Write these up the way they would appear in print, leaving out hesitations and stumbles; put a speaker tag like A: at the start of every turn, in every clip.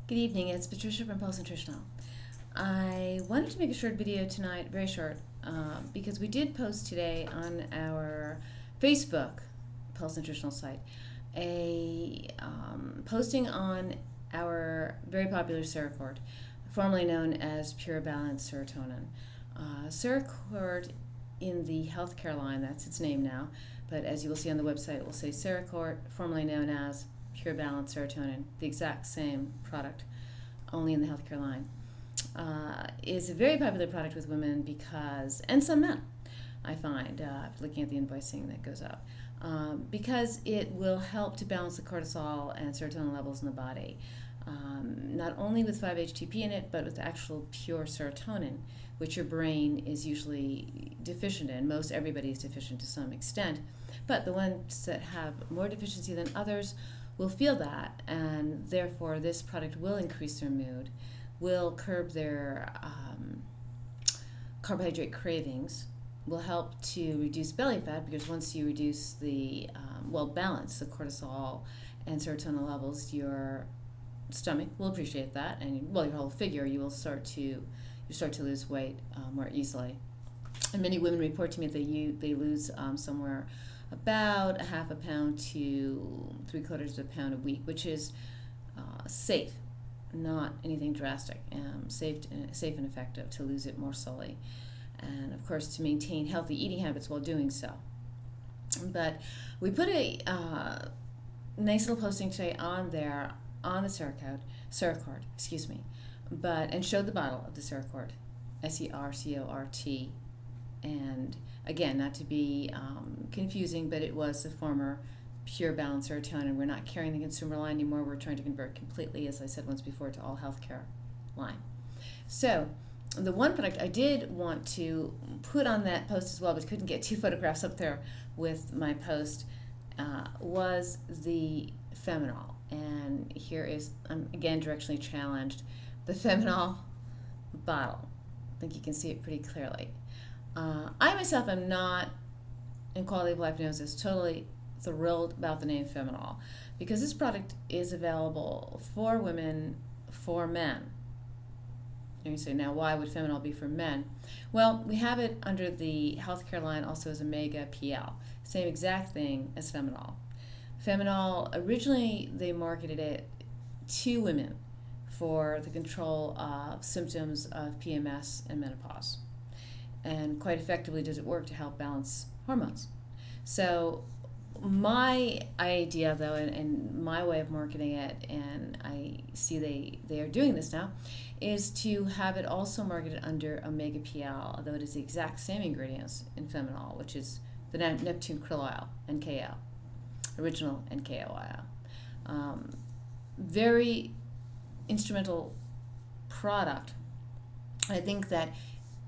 A: Good evening, it's Patricia from Pulse Nutritional. I wanted to make a short video tonight, very short, because we did post today on our Facebook Pulse Nutritional site a posting on our very popular Seroquart, formerly known as Pure Balance Serotonin. Seroquart in the healthcare line, that's its name now, but as you will see on the website, it will say Seroquart, formerly known as Pure Balance Serotonin, the exact same product, only in the healthcare line, is a very popular product with women because, and some men, I find, looking at the invoicing that goes up, because it will help to balance the cortisol and serotonin levels in the body, not only with 5-HTP in it, but with actual pure serotonin, which your brain is usually deficient in. Most everybody is deficient to some extent, but the ones that have more deficiency than others will feel that, and therefore this product will increase their mood, will curb their carbohydrate cravings, will help to reduce belly fat, because once you reduce the, balance the cortisol and serotonin levels, your stomach will appreciate that, and your whole figure, you start to lose weight more easily. And many women report to me that they lose somewhere about a half a pound to 3/4 of a pound a week, which is safe, not anything drastic, safe and effective to lose it more slowly, and of course to maintain healthy eating habits while doing so. But we put a nice little posting today on there on the Seroquart, and showed the bottle of the Seroquart, Seroquart, and again, not to be confusing, but it was the former Pure Balance Serotonin. We're not carrying the consumer line anymore. We're trying to convert completely, as I said once before, to all healthcare line. So the one product I did want to put on that post as well, but couldn't get 2 photographs up there with my post, was the Femmenol. And here is, I'm again directionally challenged, the Femmenol bottle. I think you can see it pretty clearly. I myself am not, in Quality of Life knows this, totally thrilled about the name Femmenol, because this product is available for women, for men. And you say, now why would Femmenol be for men? Well, we have it under the healthcare line also as Omega PL, same exact thing as Femmenol. Femmenol, originally they marketed it to women for the control of symptoms of PMS and menopause. And quite effectively does it work to help balance hormones. So my idea, though, and my way of marketing it, and I see they are doing this now, is to have it also marketed under Omega PL, although it is the exact same ingredients in Femmenol, which is the Neptune Krill Oil, NKO, original NKO oil. Very instrumental product. I think that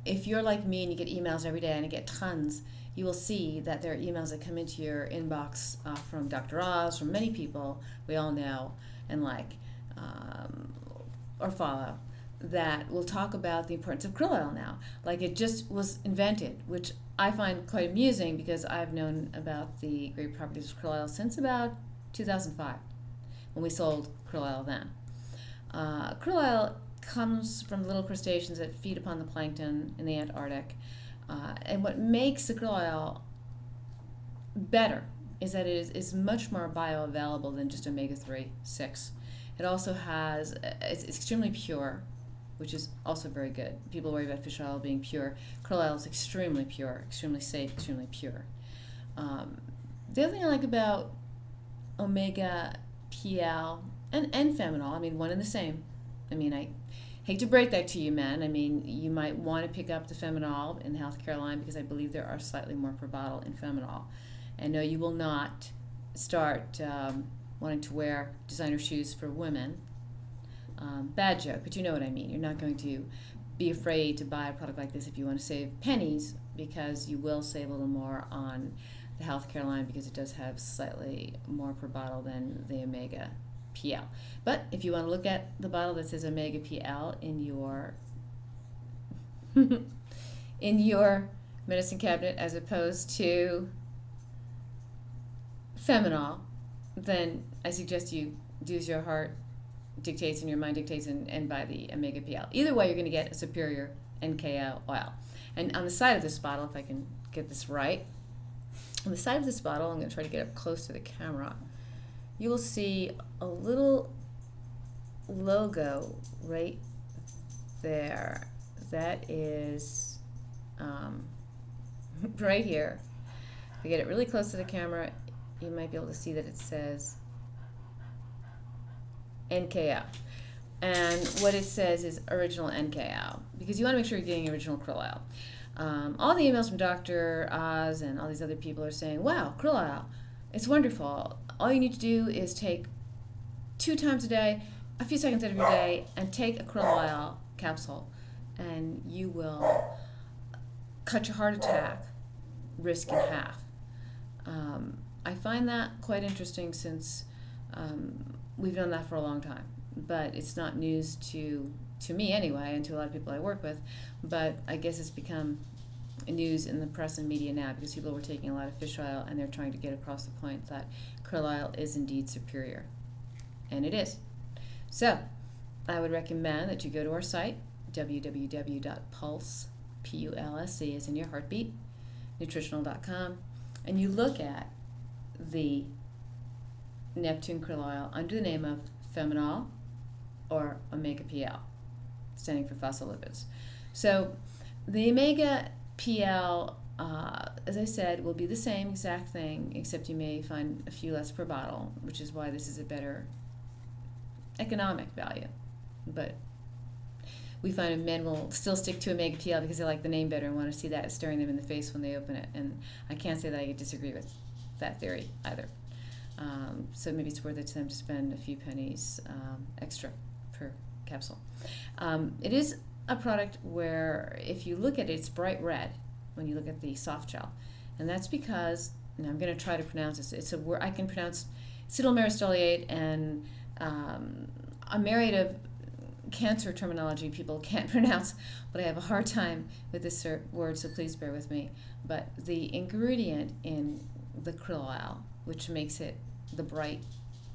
A: if you're like me and you get emails every day, and I get tons, you will see that there are emails that come into your inbox from Dr. Oz, from many people we all know and like, or follow, that will talk about the importance of krill oil now. Like it just was invented, which I find quite amusing, because I've known about the great properties of krill oil since about 2005, when we sold krill oil then. Krill oil comes from little crustaceans that feed upon the plankton in the Antarctic. And what makes the krill oil better is that it is much more bioavailable than just omega-3, 6. It also has, it's extremely pure, which is also very good. People worry about fish oil being pure. Krill oil is extremely pure, extremely safe, extremely pure. The other thing I like about Omega PL and Femmenol, I mean, one and the same. I mean, I hate to break that to you, men. I mean, you might want to pick up the Femmenol in the healthcare line, because I believe there are slightly more per bottle in Femmenol. And no, you will not start wanting to wear designer shoes for women. Bad joke, but you know what I mean. You're not going to be afraid to buy a product like this if you want to save pennies, because you will save a little more on the healthcare line, because it does have slightly more per bottle than the Omega PL. But if you want to look at the bottle that says Omega PL in your in your medicine cabinet as opposed to Femmenol, then I suggest you do as your heart dictates and your mind dictates, and by the Omega PL. Either way, you're going to get a superior NKO oil. And on the side of this bottle, if I can get this right, on the side of this bottle, I'm going to try to get up close to the camera, you will see a little logo right there. That is right here. If you get it really close to the camera, you might be able to see that it says NKO. And what it says is original NKO, because you want to make sure you're getting original krill oil. All the emails from Dr. Oz and all these other people are saying, wow, krill oil, it's wonderful. All you need to do is take 2 times a day, a few seconds out of your day, and take a krill oil capsule, and you will cut your heart attack risk in half. I find that quite interesting, since we've done that for a long time, but it's not news to me anyway, and to a lot of people I work with. But I guess it's become news in the press and media now, because people were taking a lot of fish oil and they're trying to get across the point that krill oil is indeed superior, and it is. So I would recommend that you go to our site, www.pulse, P-U-L-S-E as in your heartbeat, nutritional.com, and you look at the Neptune krill oil under the name of Femmenol or Omega PL, standing for phospholipids. So the Omega PL, as I said, will be the same exact thing, except you may find a few less per bottle, which is why this is a better economic value. But we find men will still stick to Omega PL because they like the name better and want to see that staring them in the face when they open it. And I can't say that I disagree with that theory either. So maybe it's worth it to them to spend a few pennies extra per capsule. It is a product where, if you look at it, it's bright red when you look at the soft gel. And that's because, and I'm going to try to pronounce this, it's a word I can pronounce, acetylmyristoyl, and a myriad of cancer terminology people can't pronounce, but I have a hard time with this word, so please bear with me. But the ingredient in the krill oil, which makes it the bright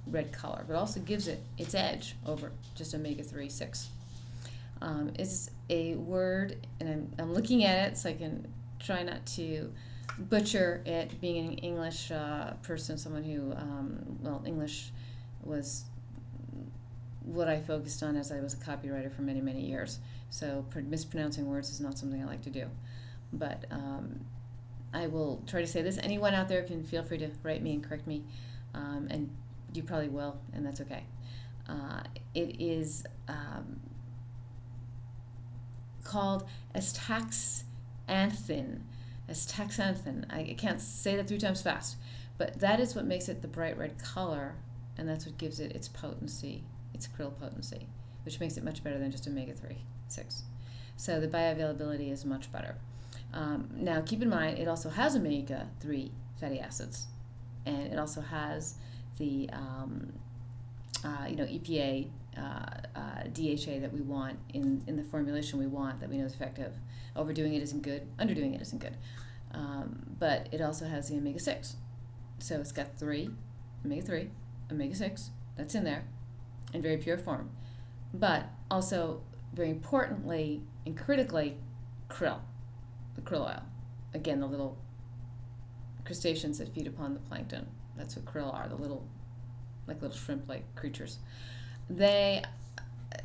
A: red color, but also gives it its edge over just omega-3, 6, is a word, and I'm looking at it so I can try not to butcher it, being an English person, someone who, English was what I focused on as I was a copywriter for many, many years. So mispronouncing words is not something I like to do. But I will try to say this. Anyone out there can feel free to write me and correct me, and you probably will, and that's okay. It is called astaxanthin. Astaxanthin. I can't say that 3 times fast, but that is what makes it the bright red color, and that's what gives it its potency, its krill potency, which makes it much better than just omega-3, 6. So the bioavailability is much better. Now, keep in mind, it also has omega-3 fatty acids, and it also has the EPA, DHA that we want in the formulation we want, that we know is effective. Overdoing it isn't good. Underdoing it isn't good. But it also has the omega-6. So it's got omega-3, omega-6, that's in there, in very pure form. But also, very importantly and critically, krill, the krill oil. Again, the little crustaceans that feed upon the plankton. That's what krill are, the little shrimp-like creatures. They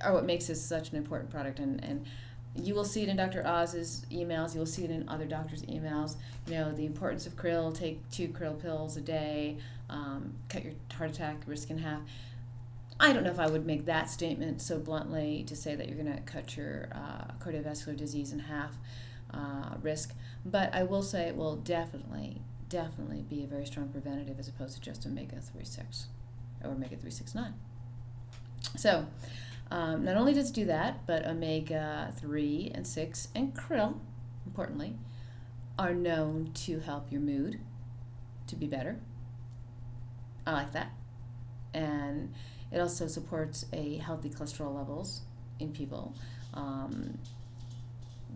A: are what makes this such an important product, and you will see it in Dr. Oz's emails. You will see it in other doctors' emails. The importance of krill. Take 2 krill pills a day. Cut your heart attack risk in half. I don't know if I would make that statement so bluntly to say that you're going to cut your cardiovascular disease in half risk, but I will say it will definitely be a very strong preventative, as opposed to just omega-3, 6 or omega-3, 6, 9. So not only does it do that, but omega-3 and 6 and krill, importantly, are known to help your mood to be better. I like that. And it also supports a healthy cholesterol levels in people.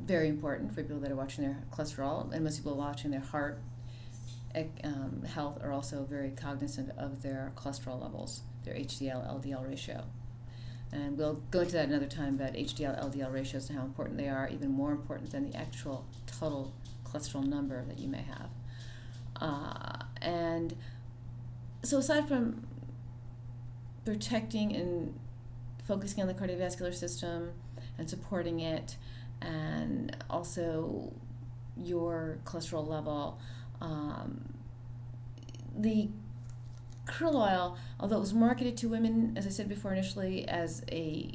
A: Very important for people that are watching their cholesterol, and most people watching their heart health are also very cognizant of their cholesterol levels, their HDL-LDL ratio. And we'll go into that another time about HDL-LDL ratios and how important they are, even more important than the actual total cholesterol number that you may have. And so aside from protecting and focusing on the cardiovascular system and supporting it, and also your cholesterol level, the krill oil, although it was marketed to women, as I said before initially, as a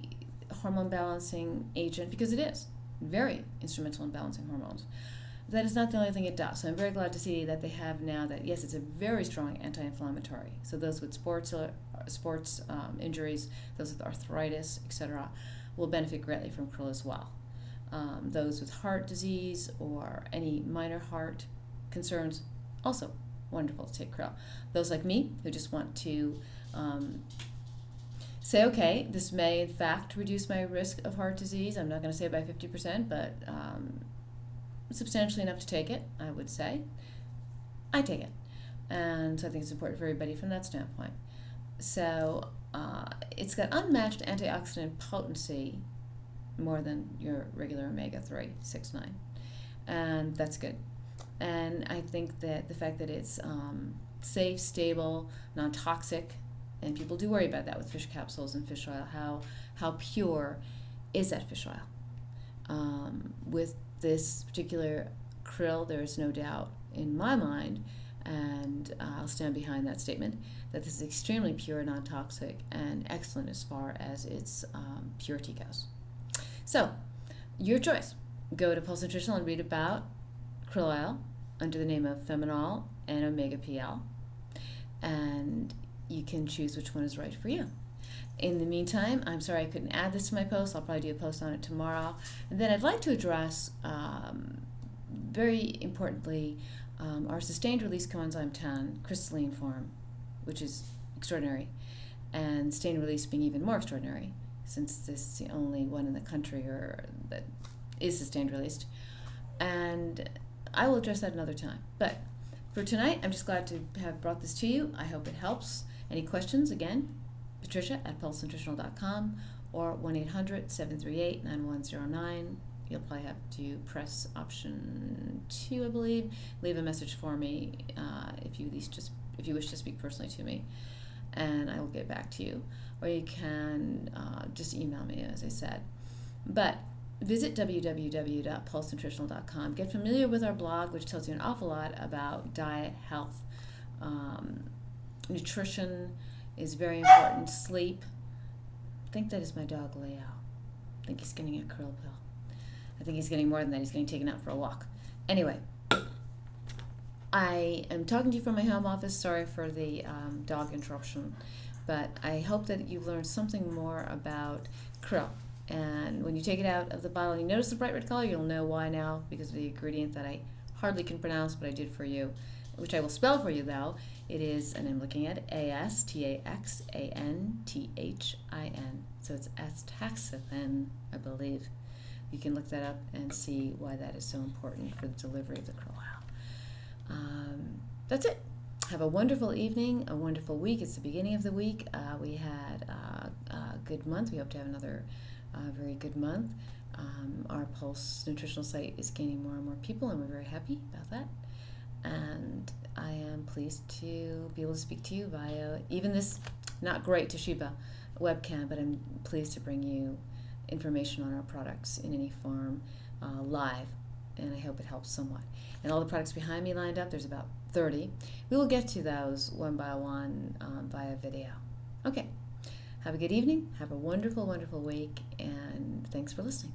A: hormone balancing agent, because it is very instrumental in balancing hormones, that is not the only thing it does. So I'm very glad to see that they have now that, yes, it's a very strong anti-inflammatory. So those with sports injuries, those with arthritis, etc., will benefit greatly from krill as well. Those with heart disease or any minor heart concerns, also wonderful to take krill. Those like me who just want to say, okay, this may in fact reduce my risk of heart disease. I'm not going to say by 50%, but substantially enough to take it, I would say. I take it. And so I think it's important for everybody from that standpoint. So it's got unmatched antioxidant potency, more than your regular omega-3, 6, 9. And that's good. And I think that the fact that it's safe, stable, non-toxic, and people do worry about that with fish capsules and fish oil, how pure is that fish oil? With this particular krill, there is no doubt in my mind, and I'll stand behind that statement, that this is extremely pure, non-toxic, and excellent as far as its purity goes. So, your choice. Go to Pulse Nutritional and read about krill oil under the name of Femmenol and Omega PL, and you can choose which one is right for you. In the meantime, I'm sorry I couldn't add this to my post. I'll probably do a post on it tomorrow. And then I'd like to address, very importantly, our sustained release coenzyme 10 crystalline form, which is extraordinary, and sustained release being even more extraordinary, since this is the only one in the country that is sustained released. And I will address that another time. But for tonight, I'm just glad to have brought this to you. I hope it helps. Any questions, again, Patricia at pulsenutritional.com or 1-800-738-9109. You'll probably have to press option 2, I believe. Leave a message for me if you wish to speak personally to me, and I will get back to you. Or you can just email me, as I said. But visit www.pulsenutritional.com. Get familiar with our blog, which tells you an awful lot about diet, health, nutrition is very important. Sleep. I think that is my dog, Leo. I think he's getting a krill pill. I think he's getting more than that. He's getting taken out for a walk. Anyway, I am talking to you from my home office. Sorry for the dog interruption. But I hope that you've learned something more about krill. And when you take it out of the bottle, you notice the bright red color, you'll know why now, because of the ingredient that I hardly can pronounce, but I did for you, which I will spell for you, though. It is, and I'm looking at astaxanthin. So it's astaxanthin, I believe. You can look that up and see why that is so important for the delivery of the krill oil. That's it. Have a wonderful evening, a wonderful week. It's the beginning of the week. We had a good month. We hope to have another very good month. Our Pulse Nutritional site is gaining more and more people, and we're very happy about that. And I am pleased to be able to speak to you via even this not great Toshiba webcam, but I'm pleased to bring you information on our products in any form live, and I hope it helps somewhat. And all the products behind me lined up, there's about 30. We will get to those one by one via video. Okay. Have a good evening. Have a wonderful, wonderful week, and thanks for listening.